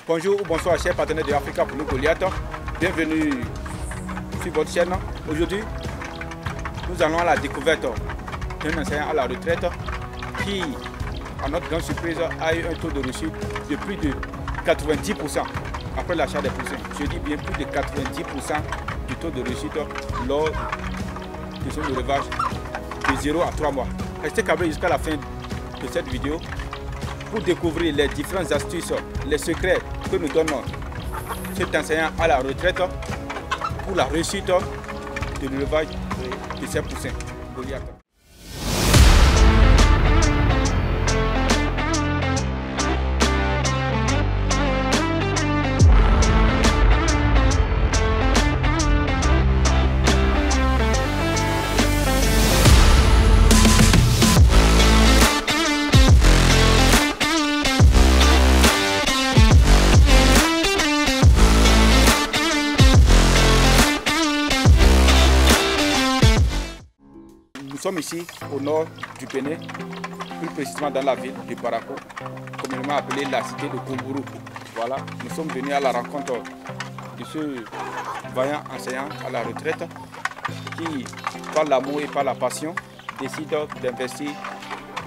Bonjour ou bonsoir chers partenaires de Africa pour nous Goliath. Bienvenue sur votre chaîne. Aujourd'hui, nous allons à la découverte d'un enseignant à la retraite qui, à notre grande surprise, a eu un taux de réussite de plus de 90% après l'achat des poussins. Je dis bien plus de 90% du taux de réussite lors de son élevage de 0 à 3 mois. Restez câblés jusqu'à la fin de cette vidéo pour découvrir les différentes astuces, les secrets que nous donne cet enseignant à la retraite pour la réussite de l'élevage de ces poussins Goliath. Nous sommes ici au nord du Bénin, plus précisément dans la ville de Parakou, communément appelée la cité de Koumbourou. Voilà, nous sommes venus à la rencontre de ce vaillant enseignant à la retraite qui, par l'amour et par la passion, décide d'investir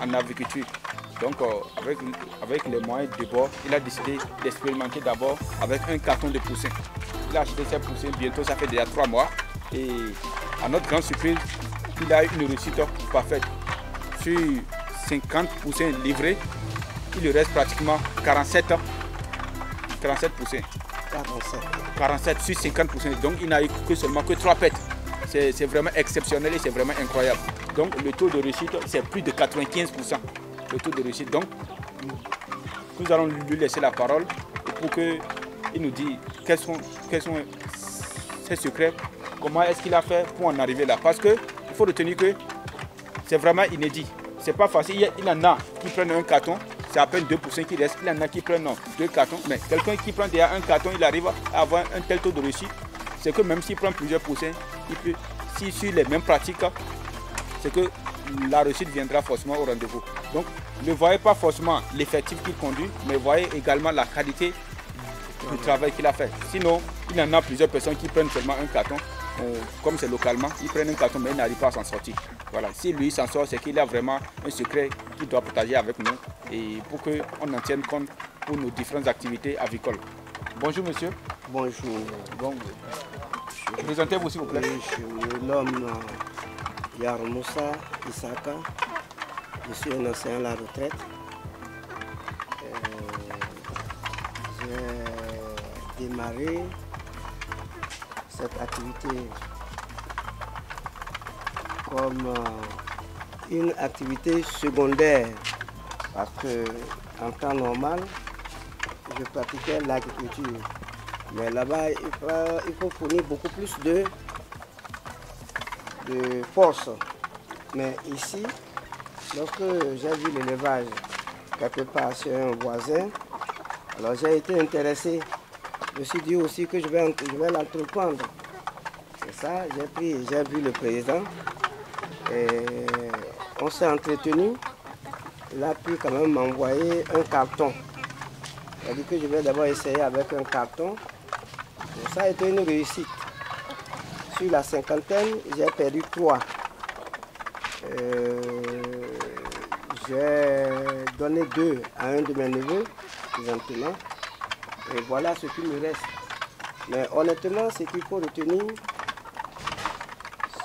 en agriculture. Donc, avec les moyens de bord, il a décidé d'expérimenter d'abord avec un carton de poussins. Il a acheté ses poussins, bientôt ça fait déjà 3 mois. Et à notre grande surprise, il a eu une réussite parfaite. Sur 50 poussins livrés, il lui reste pratiquement 47 poussins. 47 sur 50 poussins. Donc il n'a eu que seulement que 3 pètes. C'est vraiment exceptionnel et c'est vraiment incroyable. Donc le taux de réussite, c'est plus de 95%. Le taux de réussite. Donc nous allons lui laisser la parole pour qu'il nous dise quels sont ses secrets, comment est-ce qu'il a fait pour en arriver là. Parce que il faut retenir que c'est vraiment inédit. C'est pas facile. Il y en a qui prennent un carton, c'est à peine 2 poussins qui restent. Il y en a qui prennent 2 cartons. Mais quelqu'un qui prend déjà un carton, il arrive à avoir un tel taux de réussite. C'est que même s'il prend plusieurs poussins, il peut, s'il suit les mêmes pratiques, c'est que la réussite viendra forcément au rendez-vous. Donc ne voyez pas forcément l'effectif qu'il conduit, mais voyez également la qualité du travail qu'il a fait. Sinon, il y en a plusieurs personnes qui prennent seulement un carton. Comme c'est localement, ils prennent un carton mais ils n'arrivent pas à s'en sortir. Voilà. Si lui s'en sort, c'est qu'il a vraiment un secret qu'il doit partager avec nous et pour qu'on en tienne compte pour nos différentes activités avicoles. Bonjour monsieur. Bonjour. Bon, présentez-vous s'il vous plaît. Je suis l'homme Yarmoussa Isaka. Je suis un ancien à la retraite. J'ai démarré cette activité comme une activité secondaire parce que en temps normal je pratiquais l'agriculture, mais là-bas il faut fournir beaucoup plus de force. Mais ici, lorsque j'ai vu l'élevage quelque part chez un voisin, alors j'ai été intéressé. Je me suis dit aussi que je vais l'entreprendre. C'est ça, j'ai vu le président et on s'est entretenu. Il a pu quand même m'envoyer un carton. Il a dit que je vais d'abord essayer avec un carton. Et ça a été une réussite. Sur la cinquantaine, j'ai perdu 3. J'ai donné 2 à un de mes neveux, présentement. Et voilà ce qui me reste. Mais honnêtement, ce qu'il faut retenir,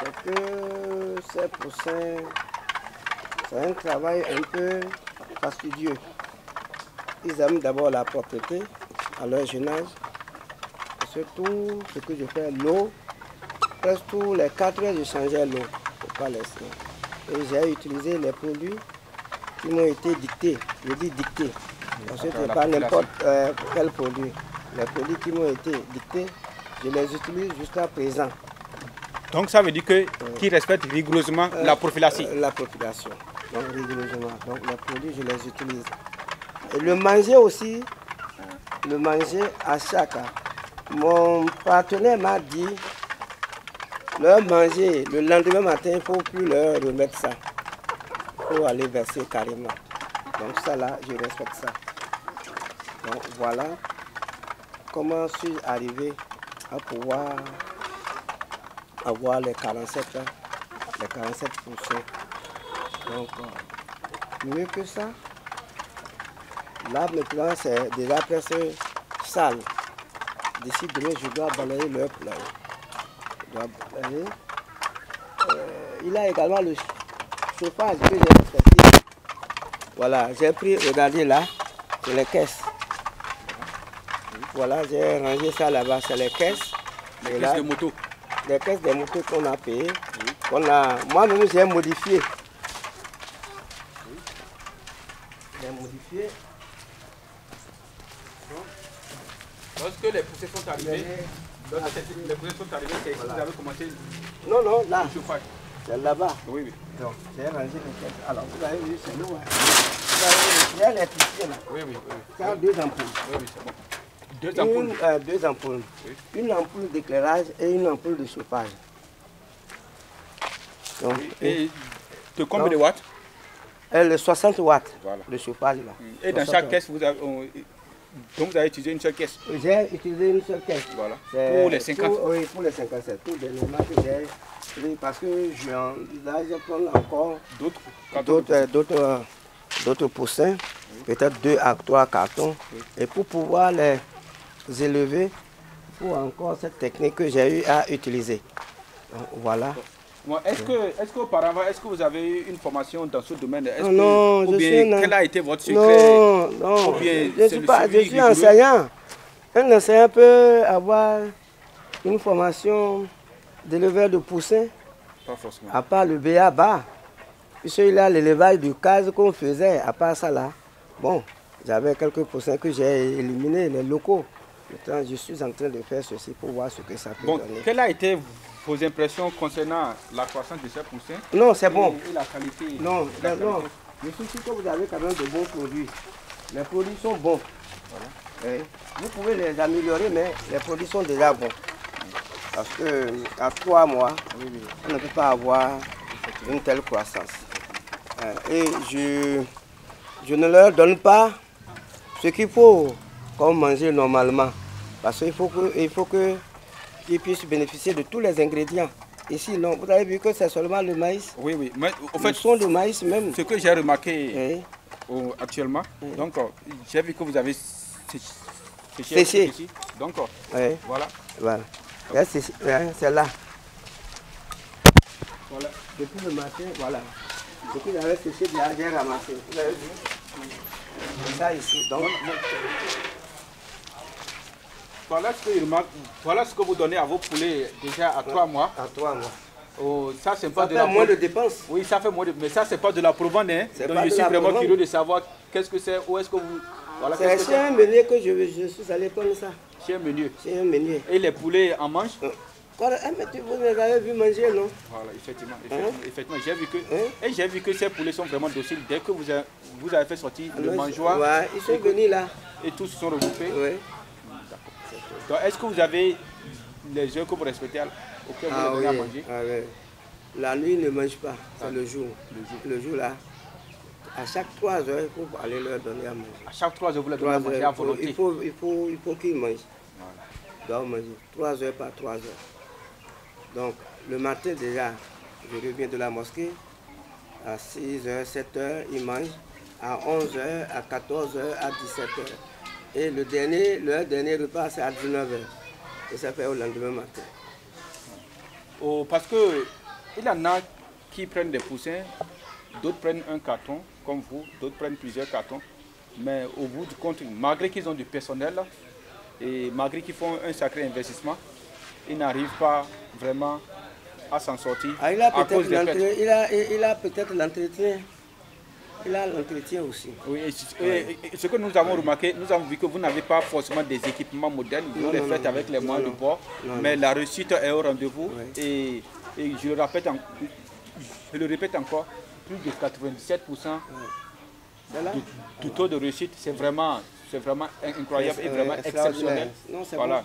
c'est que ces poussins, c'est un travail un peu fastidieux. Ils aiment d'abord la propreté à leur jeune âge. Et surtout, ce que je fais, l'eau, presque tous les 4 heures, je changeais l'eau pour ne pas laisser. Et j'ai utilisé les produits qui m'ont été dictés. Je dis dictés. Parce que ce n'est pas n'importe quel produit. Les produits qui m'ont été dictés, je les utilise jusqu'à présent. Donc ça veut dire qu'ils respectent rigoureusement la prophylaxie. La prophylaxie, donc rigoureusement. Donc les produits, je les utilise. Et le manger aussi, le manger à chaque. Mon partenaire m'a dit, leur manger le lendemain matin, il ne faut plus leur remettre ça. Il faut aller verser carrément. Donc ça là, je respecte ça. Donc voilà comment suis-je arrivé à pouvoir avoir les 47 poussins. Donc, mieux que ça, là maintenant c'est déjà presque sale. D'ici demain, je dois balayer leur poulailler. Il a également le chauffage que j'ai traité. Voilà, j'ai pris, regardez là, c'est les caisses. Voilà, j'ai rangé ça là-bas, c'est les caisses. Les caisses de moto. Les caisses des motos qu'on a payées. Moi-même, j'ai modifié. J'ai modifié. Lorsque les poussées sont arrivées, c'est ici que vous avez commencé Non, non, là. le chauffage. C'est là-bas. Oui, oui. Donc, j'ai rangé les caisses. Alors, vous avez vu, c'est loin. Vous avez vu, il y a l'électricité là. Oui, oui, oui. Il y a deux ampoules. Oui, oui, c'est bon. Deux ampoules. Deux ampoules. Oui. Une ampoule d'éclairage et une ampoule de chauffage. Donc, Oui. Et de combien de watts? Le 60 watts, Voilà. le chauffage là. Et dans chaque caisse, vous avez, donc vous avez utilisé une seule caisse? J'ai utilisé une seule caisse. Voilà. Pour les 50? Oui, pour les 57. Tout dernièrement que j'ai pris parce que je prends encore d'autres poussins, peut-être 2 à 3 cartons. Oui. Et pour pouvoir les élever, il faut encore cette technique que j'ai eu à utiliser. Donc, voilà. Bon, est-ce qu'auparavant, est-ce que vous avez eu une formation dans ce domaine? Non, quel a été votre secret? Non, je suis enseignant. Un enseignant peut avoir une formation d'éleveur de poussins. Pas forcément. À part le BA-bas, puisqu'il a l'élevage du case qu'on faisait, à part ça là. Bon, j'avais quelques poussins que j'ai éliminés, les locaux. Maintenant, je suis en train de faire ceci pour voir ce que ça peut donner. Quelle a été vos impressions concernant la croissance de ces poussins? Non, c'est bon. Et la qualité? Non, je suis sûr que vous avez quand même de bons produits. Les produits sont bons. Voilà. Vous pouvez les améliorer, mais les produits sont déjà bons. Parce qu'à 3 mois, on ne peut pas avoir une telle croissance. Et je ne leur donne pas ce qu'il faut comme manger normalement. Parce qu'il faut qu'ils puissent bénéficier de tous les ingrédients. Ici, non, vous avez vu que c'est seulement le maïs. Oui, oui. Mais au fait, le son de maïs même. Ce que j'ai remarqué actuellement, donc j'ai vu que vous avez séché ici. Donc voilà. Voilà. C'est là. Voilà. Depuis le matin, voilà. Depuis que j'avais séché, j'ai ramassé. Vous avez vu? C'est ça ici. Donc, voilà ce que vous donnez à vos poulets déjà à 3 mois. À 3 mois. Oh, ça, c'est pas ça fait moins de dépenses. Oui, ça fait moins de... Mais ça, c'est pas de la provende. Hein? Donc, je suis vraiment curieux de savoir qu'est-ce que c'est, où est-ce que vous... Voilà, c'est chez un meunier que je suis allé prendre ça. Chez un meunier. Chez un meunier. Et les poulets en mangent? Mais vous les avez vu manger, non? Voilà, effectivement, j'ai vu que ces poulets sont vraiment dociles. Dès que vous avez fait sortir le mangeoire, ils sont venus là. Et tous se sont regroupés. Oui. Donc, est-ce que vous avez les heures que vous respectez auxquelles vous les donnez à manger? Oui. La nuit, ils ne mangent pas, c'est le jour. Le jour là, à chaque 3 heures, il faut aller leur donner à manger. À chaque 3 heures, vous leur donnez à manger à volonté? Il faut qu'ils mangent. Ils doivent manger 3 heures par 3 heures. Donc, le matin déjà, je reviens de la mosquée. À 6 heures, 7 heures, ils mangent. À 11 heures, à 14 heures, à 17 heures. Et leur dernier repas, c'est à 19 heures. Et ça fait au lendemain matin. Parce qu'il y en a qui prennent des poussins, d'autres prennent un carton, comme vous, d'autres prennent plusieurs cartons. Mais au bout du compte, malgré qu'ils ont du personnel, et malgré qu'ils font un sacré investissement, ils n'arrivent pas vraiment à s'en sortir. Il a peut-être l'entretien. Il a l'entretien aussi. Oui, et ce que nous avons remarqué, nous avons vu que vous n'avez pas forcément des équipements modernes, vous les faites avec les moyens de bord, mais la réussite est au rendez-vous. Et je le répète encore, plus de 97% du taux de réussite, c'est vraiment incroyable et vraiment exceptionnel. Voilà.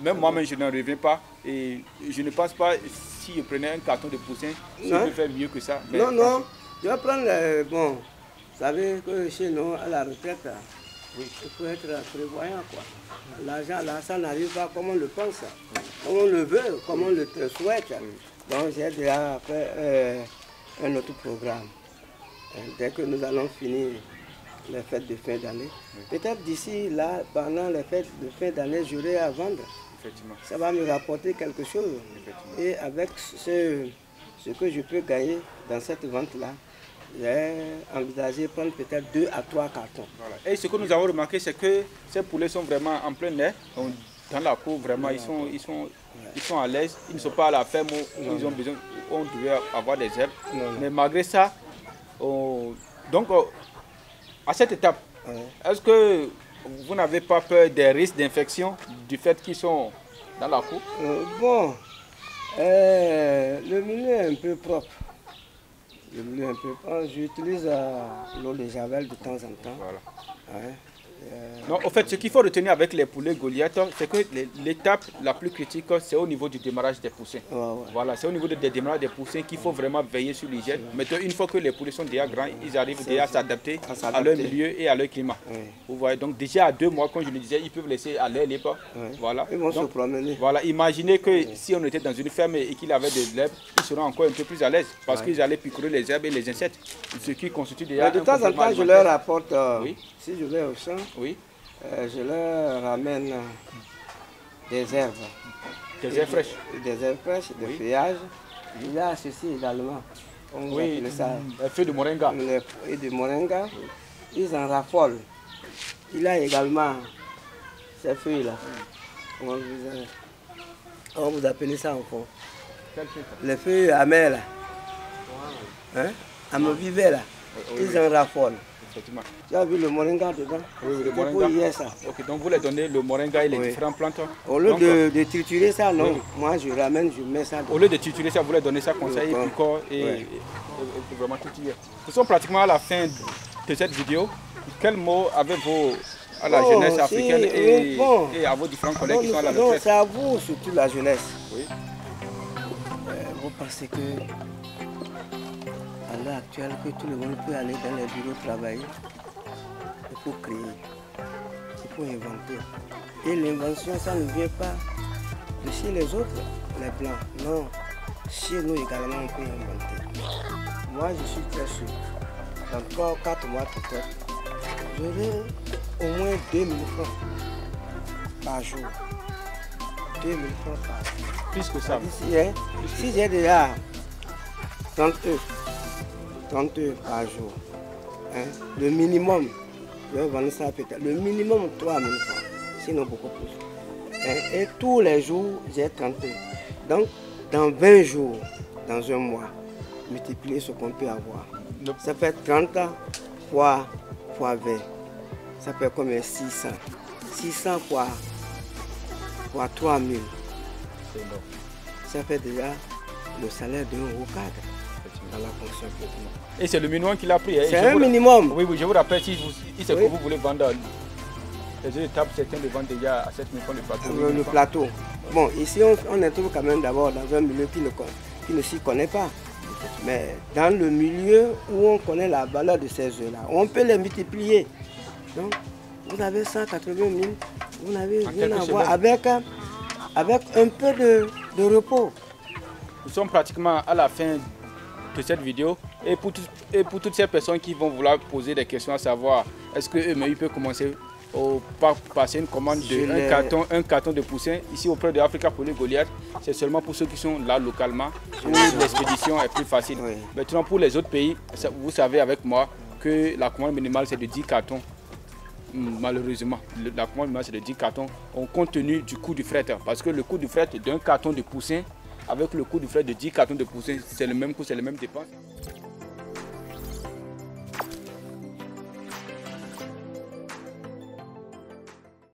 Même moi-même, je n'en reviens pas. Et je ne pense pas, si je prenais un carton de poussin, je peux faire mieux que ça. Mais non. Je vais prendre, bon, vous savez que chez nous, à la retraite, Il faut être prévoyant, quoi. L'argent, là, ça n'arrive pas comme on le pense, comme on le veut, comme on le souhaite. Donc j'ai déjà fait un autre programme. Dès que nous allons finir les fêtes de fin d'année, peut-être d'ici là, pendant les fêtes de fin d'année, j'aurai à vendre. Ça va me rapporter quelque chose. Et avec ce que je peux gagner dans cette vente-là, j'ai envisagé de prendre peut-être 2 à 3 cartons. Voilà. Et ce que nous avons remarqué, c'est que ces poulets sont vraiment en plein air. Dans la cour, vraiment, ils sont à l'aise. Ils ne sont pas à la ferme où ils ont besoin, où on devait avoir des herbes. Mais malgré ça, donc à cette étape, est-ce que vous n'avez pas peur des risques d'infection du fait qu'ils sont dans la cour? Bon, le milieu est un peu propre. J'utilise l'eau de javel de temps en temps. Voilà. Non, en fait, ce qu'il faut retenir avec les poulets Goliath, c'est que l'étape la plus critique, c'est au niveau du démarrage des poussins. Voilà, c'est au niveau des démarrages des poussins qu'il faut vraiment veiller sur l'hygiène. Maintenant, une fois que les poulets sont déjà grands, ils arrivent déjà à s'adapter à leur milieu et à leur climat. Vous voyez, donc déjà à 2 mois, comme je le disais, ils peuvent laisser à l'air libre. Voilà. Ils vont se promener. Voilà, imaginez que si on était dans une ferme et qu'il avait de l'herbe, ils seront encore un peu plus à l'aise parce qu'ils allaient picorer les herbes et les insectes, ce qui constitue déjà. Mais de temps en temps, je leur apporte, si je vais au champ, je leur ramène des herbes. Des herbes fraîches. Des herbes fraîches, des feuillages. Il y a ceci également. On appelle ça les feuilles de moringa. Les feuilles de moringa. Ils en raffolent. Il y a également ces feuilles-là. Comment vous appelez ça au fond? Les feuilles amères là. Hein? Amovivé là. Ils en raffolent. Tu as vu le moringa dedans? Oui, le moringa. Hier, ça. Ok, donc vous les donnez le moringa et les différentes plantes. Au lieu de triturer ça, non. Moi je ramène, je mets ça dedans. Au lieu de triturer ça, vous les donnez ça comme ça, et picore et vraiment triturer. Nous sommes pratiquement à la fin de cette vidéo. Quel mot avez-vous à la jeunesse africaine et à vos différents collègues qui sont à la retraite? C'est à vous, surtout la jeunesse. Vous pensez que à l'heure actuelle, que tout le monde peut aller dans les bureaux travailler? Il faut créer, il faut inventer. Et l'invention, ça ne vient pas de chez les autres, les blancs. Non, chez nous également, on peut inventer. Moi, je suis très sûr. Dans 3 ou 4 mois peut-être, j'aurai au moins 2000 francs par jour. 2000 francs par jour. Plus que ça. Si j'ai déjà 30 heures par jour, le minimum, je vais vendre ça peut-être, le minimum 3000 francs, sinon beaucoup plus. Et tous les jours, j'ai 30 heures. Donc, dans 20 jours, dans un mois, multiplier ce qu'on peut avoir. Ça fait 30 fois 20. Ça fait combien? 600. 600 fois 3000. Ça fait déjà le salaire d'un haut cadre dans la fonction publique. Et c'est le minimum qu'il a pris. C'est un minimum. Oui, je vous rappelle, si c'est que vous voulez vendre les autres étapes, certains le vendent déjà à 7 000 francs le plateau. Le plateau. Bon, ici on est toujours quand même d'abord dans un milieu qui ne s'y connaît pas. Mais dans le milieu où on connaît la valeur de ces œufs-là, on peut les multiplier. Donc, vous avez 180 000, vous n'avez rien à voir avec un peu de repos. Nous sommes pratiquement à la fin de cette vidéo. Et pour toutes ces personnes qui vont vouloir poser des questions à savoir, est-ce que EMEU peut commencer par passer une commande de un carton de poussins ici auprès de Africa Poulet Goliath? C'est seulement pour ceux qui sont là localement où l'expédition est plus facile. Maintenant pour les autres pays, vous savez avec moi que la commande minimale c'est de 10 cartons. Malheureusement, la commande minimale c'est de 10 cartons compte tenu du coût du fret. Parce que le coût du fret d'un carton de poussins avec le coût du fret de 10 cartons de poussins, c'est le même coût, c'est les mêmes dépenses.